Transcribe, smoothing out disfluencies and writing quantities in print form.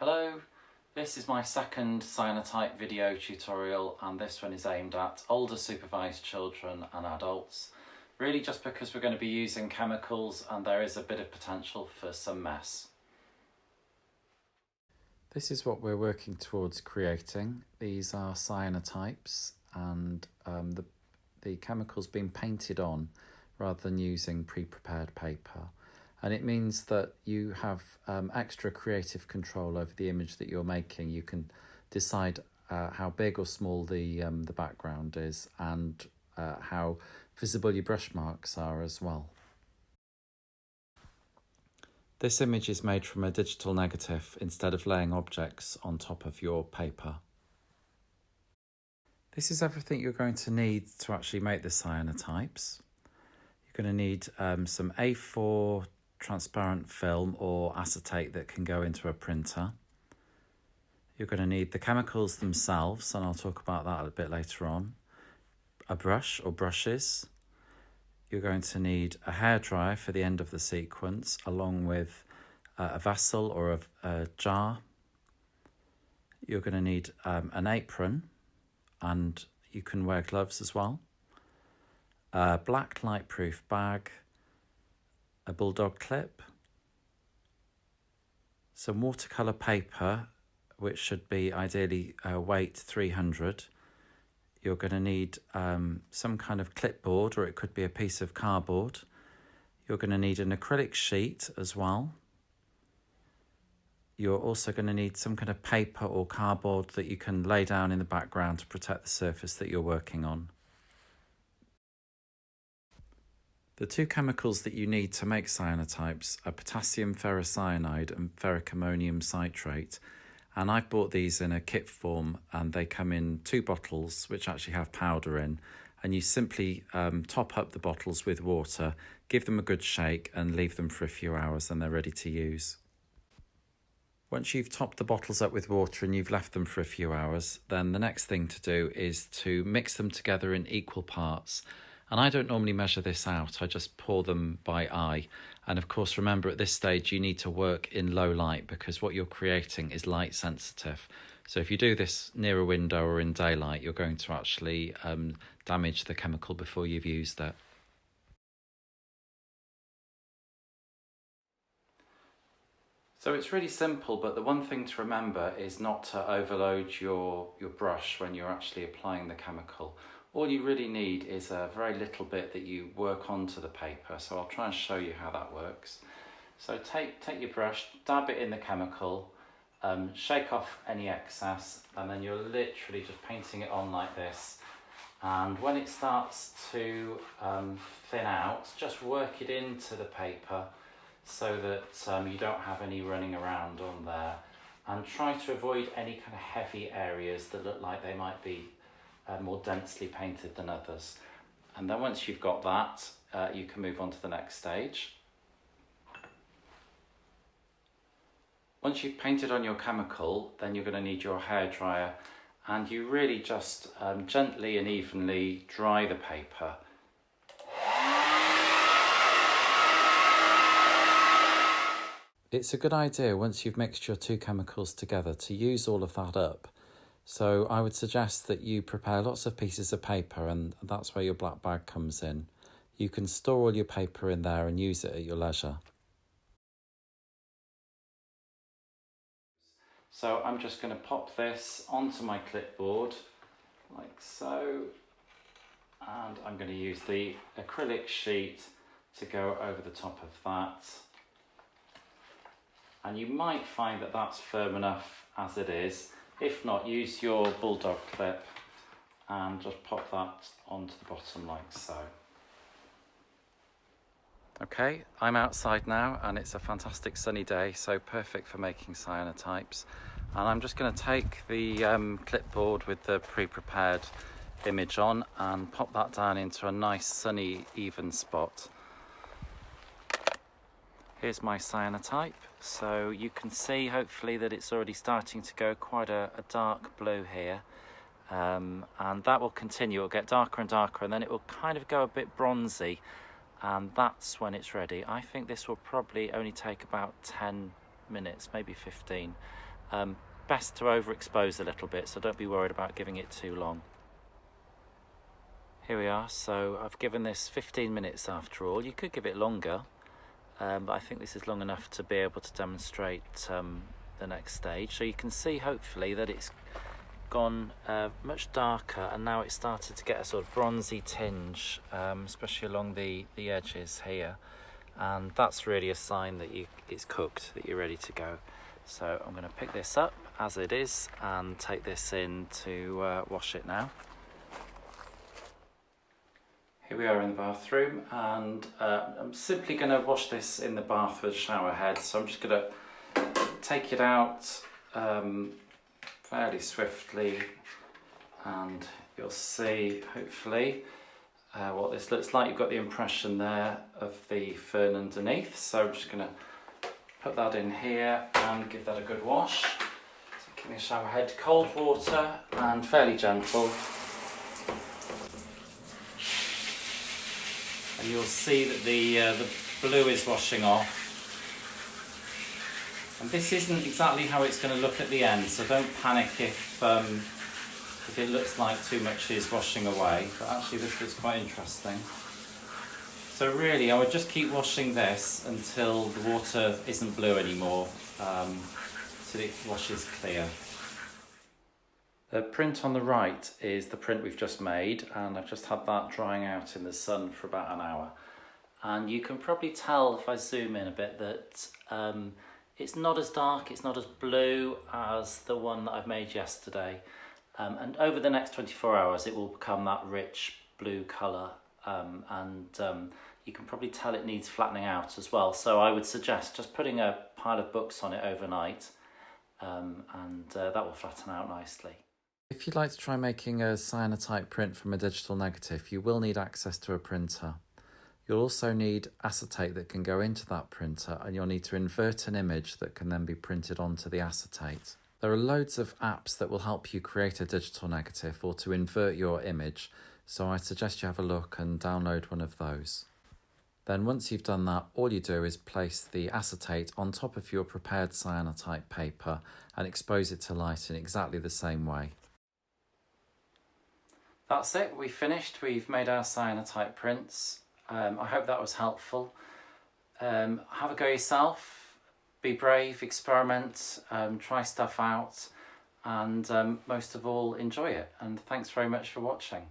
Hello, this is my second cyanotype video tutorial, and this one is aimed at older supervised children and adults, really just because we're going to be using chemicals and there is a bit of potential for some mess. This is what we're working towards creating. These are cyanotypes, and the chemical's been painted on rather than using pre-prepared paper. And it means that you have extra creative control over the image that you're making. You can decide how big or small the background is, and how visible your brush marks are as well. This image is made from a digital negative instead of laying objects on top of your paper. This is everything you're going to need to actually make the cyanotypes. You're going to need some A4 transparent film or acetate that can go into a printer. You're going to need the chemicals themselves, and I'll talk about that a bit later on. A brush or brushes. You're going to need a hairdryer for the end of the sequence, along with a vessel or a jar. You're going to need an apron, and you can wear gloves as well. A black light-proof bag, a bulldog clip, some watercolour paper, which should be ideally weight 300. You're going to need some kind of clipboard, or it could be a piece of cardboard. You're going to need an acrylic sheet as well. You're also going to need some kind of paper or cardboard that you can lay down in the background to protect the surface that you're working on. The two chemicals that you need to make cyanotypes are potassium ferrocyanide and ferric ammonium citrate, and I've bought these in a kit form, and they come in 2 bottles which actually have powder in, and you simply top up the bottles with water, give them a good shake and leave them for a few hours, and they're ready to use. Once you've topped the bottles up with water and you've left them for a few hours, then the next thing to do is to mix them together in equal parts. And I don't normally measure this out, I just pour them by eye. And of course, remember at this stage you need to work in low light, because what you're creating is light sensitive. So if you do this near a window or in daylight, you're going to actually damage the chemical before you've used it. So it's really simple, but the one thing to remember is not to overload your brush when you're actually applying the chemical. All you really need is a very little bit that you work onto the paper, so I'll try and show you how that works. So take your brush, dab it in the chemical, shake off any excess, and then you're literally just painting it on like this. And when it starts to thin out, just work it into the paper so that you don't have any running around on there, and try to avoid any kind of heavy areas that look like they might be more densely painted than others. And then once you've got that, you can move on to the next stage. Once you've painted on your chemical, then you're going to need your hairdryer, and you really just gently and evenly dry the paper. It's a good idea, once you've mixed your 2 chemicals together, to use all of that up. So I would suggest that you prepare lots of pieces of paper, and that's where your black bag comes in. You can store all your paper in there and use it at your leisure. So I'm just going to pop this onto my clipboard, like so, and I'm going to use the acrylic sheet to go over the top of that. And you might find that that's firm enough as it is. If not, use your bulldog clip and just pop that onto the bottom like so. Okay, I'm outside now and it's a fantastic sunny day, so perfect for making cyanotypes. And I'm just going to take the clipboard with the pre-prepared image on and pop that down into a nice sunny even spot. Here's my cyanotype, so you can see hopefully that it's already starting to go quite a dark blue here, and that will continue. It'll get darker and darker, and then it will kind of go a bit bronzy, and that's when it's ready. I think this will probably only take about 10 minutes, maybe 15. Best to overexpose a little bit, so don't be worried about giving it too long. Here we are, so I've given this 15 minutes after all. You could give it longer, but I think this is long enough to be able to demonstrate the next stage. So you can see hopefully that it's gone much darker, and now it's started to get a sort of bronzy tinge, especially along the edges here, and that's really a sign that it's cooked, that you're ready to go. So I'm going to pick this up as it is and take this in to wash it now. Here we are in the bathroom, and I'm simply going to wash this in the bath with a shower head. So I'm just going to take it out fairly swiftly, and you'll see hopefully what this looks like. You've got the impression there of the fern underneath, so I'm just going to put that in here and give that a good wash. Taking a shower head, cold water and fairly gentle. And you'll see that the blue is washing off. And this isn't exactly how it's going to look at the end, so don't panic if it looks like too much is washing away. But actually this looks quite interesting. So really, I would just keep washing this until the water isn't blue anymore, so it washes clear. The print on the right is the print we've just made, and I've just had that drying out in the sun for about an hour. And you can probably tell if I zoom in a bit that it's not as dark, it's not as blue as the one that I've made yesterday. And over the next 24 hours it will become that rich blue colour. You can probably tell it needs flattening out as well, so I would suggest just putting a pile of books on it overnight, and that will flatten out nicely. If you'd like to try making a cyanotype print from a digital negative, you will need access to a printer. You'll also need acetate that can go into that printer, and you'll need to invert an image that can then be printed onto the acetate. There are loads of apps that will help you create a digital negative or to invert your image, so I suggest you have a look and download one of those. Then once you've done that, all you do is place the acetate on top of your prepared cyanotype paper and expose it to light in exactly the same way. That's it, we've finished. We've made our cyanotype prints. I hope that was helpful. Have a go yourself, be brave, experiment, try stuff out, and most of all enjoy it. And thanks very much for watching.